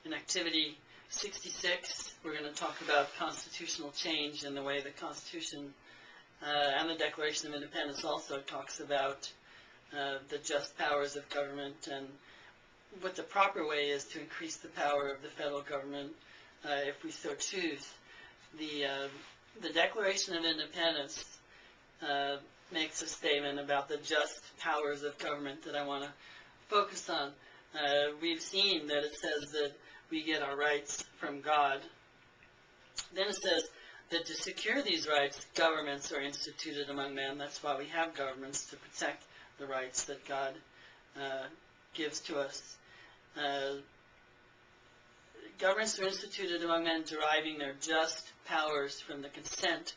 In activity 66, we're going to talk about constitutional change and the way the Constitution and the Declaration of Independence also talks about the just powers of government and what the proper way is to increase the power of the federal government if we so choose. The Declaration of Independence makes a statement about the just powers of government that I want to focus on. We've seen that it says that we get our rights from God. Then it says that to secure these rights, governments are instituted among men. That's why we have governments, to protect the rights that God gives to us. Governments are instituted among men, deriving their just powers from the consent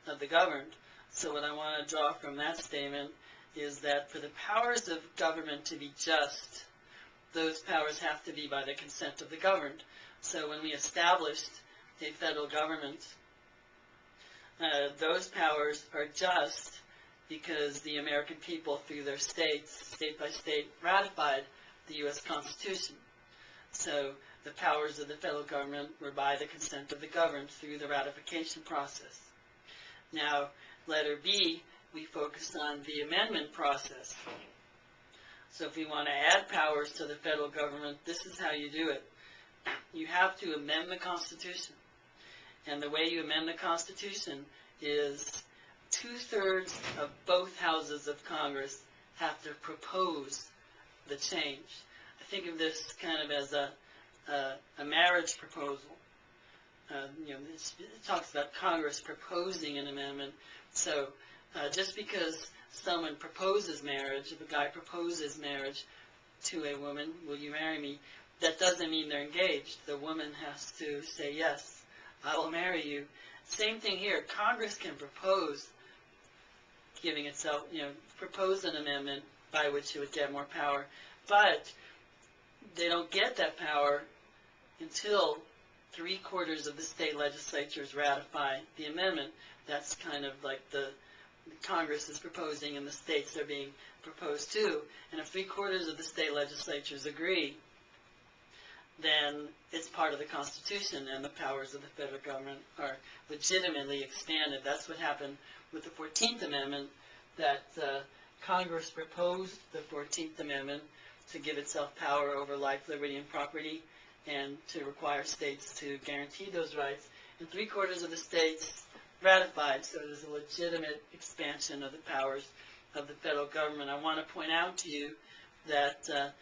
of the governed. So what I want to draw from that statement is that for the powers of government to be just, those powers have to be by the consent of the governed. So when we established a federal government, those powers are just because the American people, through their states, state by state, ratified the U.S. Constitution. So the powers of the federal government were by the consent of the governed through the ratification process. Now, letter B, we focus on the amendment process. So if we want to add powers to the federal government, this is how you do it. You have to amend the Constitution. And the way you amend the Constitution is 2/3 of both houses of Congress have to propose the change. I think of this kind of as a marriage proposal. It talks about Congress proposing an amendment. So just because someone proposes marriage, if a guy proposes marriage to a woman, will you marry me, that doesn't mean they're engaged. The woman has to say, yes, I will marry you. Same thing here. Congress can propose giving itself, propose an amendment by which it would get more power. But they don't get that power until 3/4 of the state legislatures ratify the amendment. That's kind of like the Congress is proposing and the states are being proposed to. And if 3/4 of the state legislatures agree, then it's part of the Constitution and the powers of the federal government are legitimately expanded. That's what happened with the 14th Amendment, that Congress proposed the 14th Amendment to give itself power over life, liberty, and property, and to require states to guarantee those rights. And 3/4 of the states ratified, so there's a legitimate expansion of the powers of the federal government. I want to point out to you that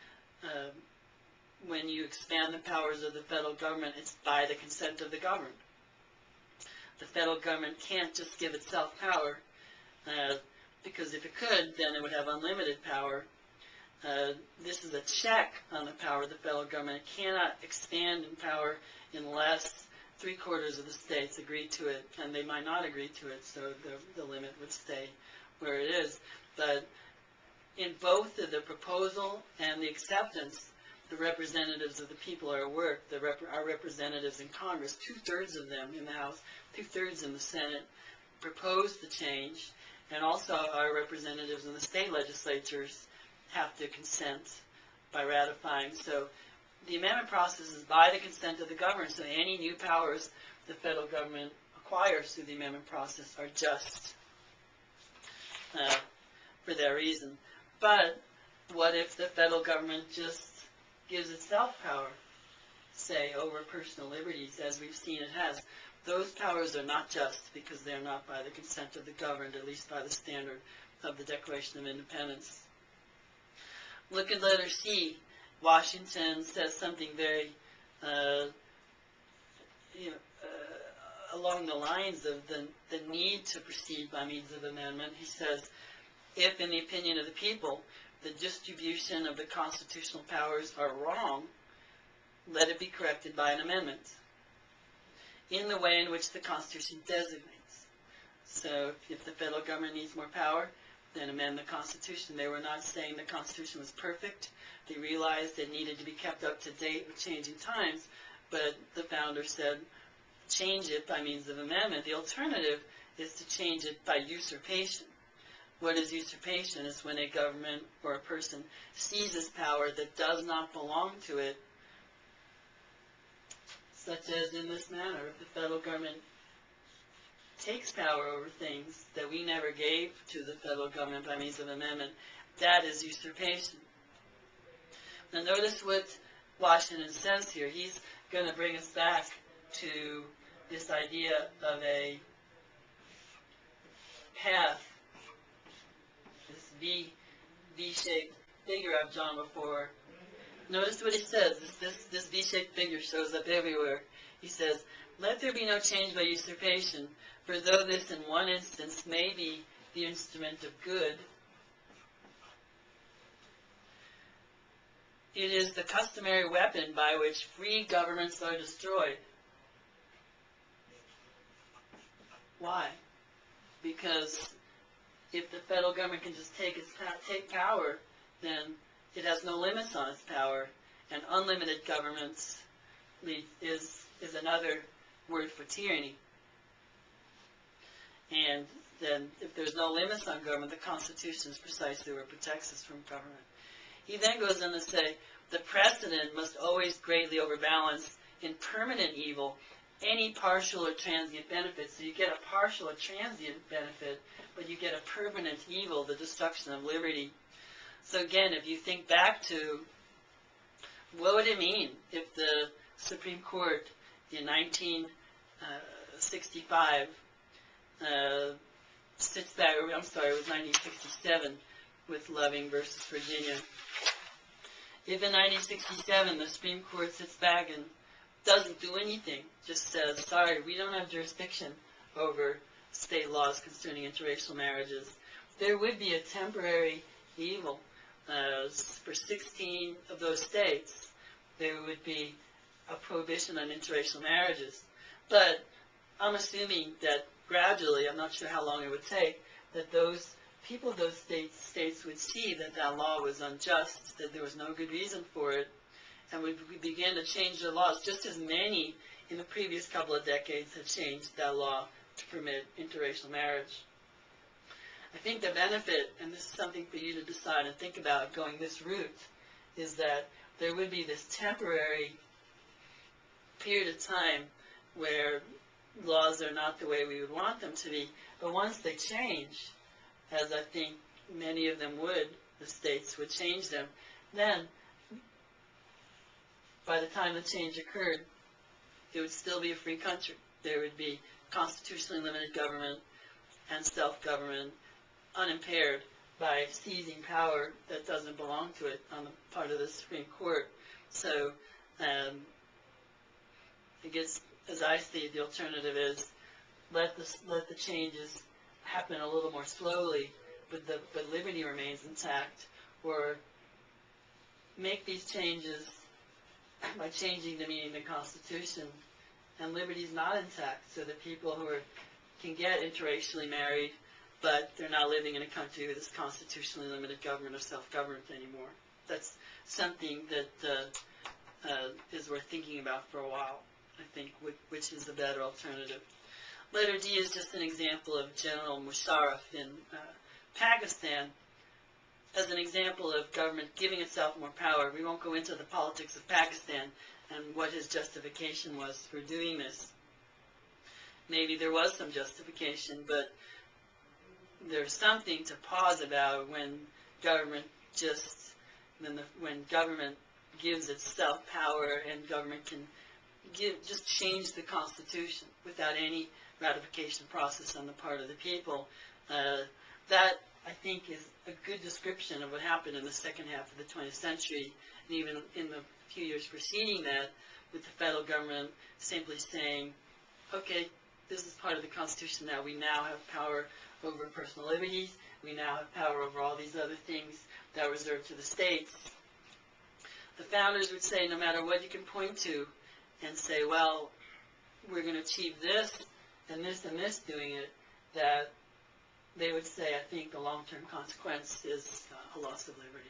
when you expand the powers of the federal government, it's by the consent of the governed. The federal government can't just give itself power, because if it could, then it would have unlimited power. This is a check on the power of the federal government. It cannot expand in power unless 3/4 of the states agree to it, and they might not agree to it, so the limit would stay where it is. But in both the proposal and the acceptance, the representatives of the people are at work. Our representatives in Congress, 2/3 of them in the House, 2/3 in the Senate, propose the change, and also our representatives in the state legislatures have to consent by ratifying. So the amendment process is by the consent of the government, so any new powers the federal government acquires through the amendment process are just for that reason. But what if the federal government just gives itself power, say, over personal liberties, as we've seen it has? Those powers are not just because they're not by the consent of the governed, at least by the standard of the Declaration of Independence. Look at letter C. Washington says something very along the lines of the need to proceed by means of amendment. He says, if in the opinion of the people the distribution of the constitutional powers are wrong, let it be corrected by an amendment in the way in which the Constitution designates. So if the federal government needs more power, then amend the Constitution. They were not saying the Constitution was perfect. They realized it needed to be kept up to date with changing times, but the founder said, change it by means of amendment. The alternative is to change it by usurpation. What is usurpation? It's when a government or a person seizes power that does not belong to it such as in this manner. If the federal government takes power over things that we never gave to the federal government by means of amendment, that is usurpation. Now notice what Washington says here. He's going to bring us back to this idea of a path, this V-shaped figure I've drawn before. Notice what he says. This V-shaped figure shows up everywhere. He says, "Let there be no change by usurpation, for though this in one instance may be the instrument of good, it is the customary weapon by which free governments are destroyed." Why? Because if the federal government can just take power, then it has no limits on its power, and unlimited governments is another word for tyranny. And then if there's no limits on government, the Constitution is precisely what protects us from government. He then goes on to say, "The precedent must always greatly overbalance in permanent evil any partial or transient benefit." So you get a partial or transient benefit, but you get a permanent evil, the destruction of liberty. So again, if you think back to what would it mean if the Supreme Court in 1965 sits back, I'm sorry, it was 1967 with Loving versus Virginia. If in 1967 the Supreme Court sits back and doesn't do anything, just says, sorry, we don't have jurisdiction over state laws concerning interracial marriages, there would be a temporary evil. For 16 of those states, there would be a prohibition on interracial marriages. But I'm assuming that gradually, I'm not sure how long it would take, that those people of those states would see that that law was unjust, that there was no good reason for it, and would begin to change their laws, just as many in the previous couple of decades had changed that law to permit interracial marriage. I think the benefit, and this is something for you to decide and think about going this route, is that there would be this temporary period of time where laws are not the way we would want them to be, but once they change, as I think many of them would, the states would change them, then by the time the change occurred, it would still be a free country. There would be constitutionally limited government and self-government unimpaired by seizing power that doesn't belong to it on the part of the Supreme Court. So I guess, as I see it, the alternative is let the changes happen a little more slowly, but liberty remains intact, or make these changes by changing the meaning of the Constitution, and liberty is not intact, so that people who can get interracially married, but they're not living in a country with this constitutionally limited government or self-government anymore. That's something that is worth thinking about for a while, I think, which is the better alternative. Letter D is just an example of General Musharraf in Pakistan as an example of government giving itself more power. We won't go into the politics of Pakistan and what his justification was for doing this. Maybe there was some justification, but there's something to pause about when government when government gives itself power and government can just change the Constitution without any ratification process on the part of the people. That, I think, is a good description of what happened in the second half of the 20th century, and even in the few years preceding that, with the federal government simply saying, okay, this is part of the Constitution now. We now have power over personal liberties. We now have power over all these other things that are reserved to the states. The founders would say, no matter what you can point to and say, well, we're going to achieve this and this doing it, that they would say, I think the long-term consequence is a loss of liberty.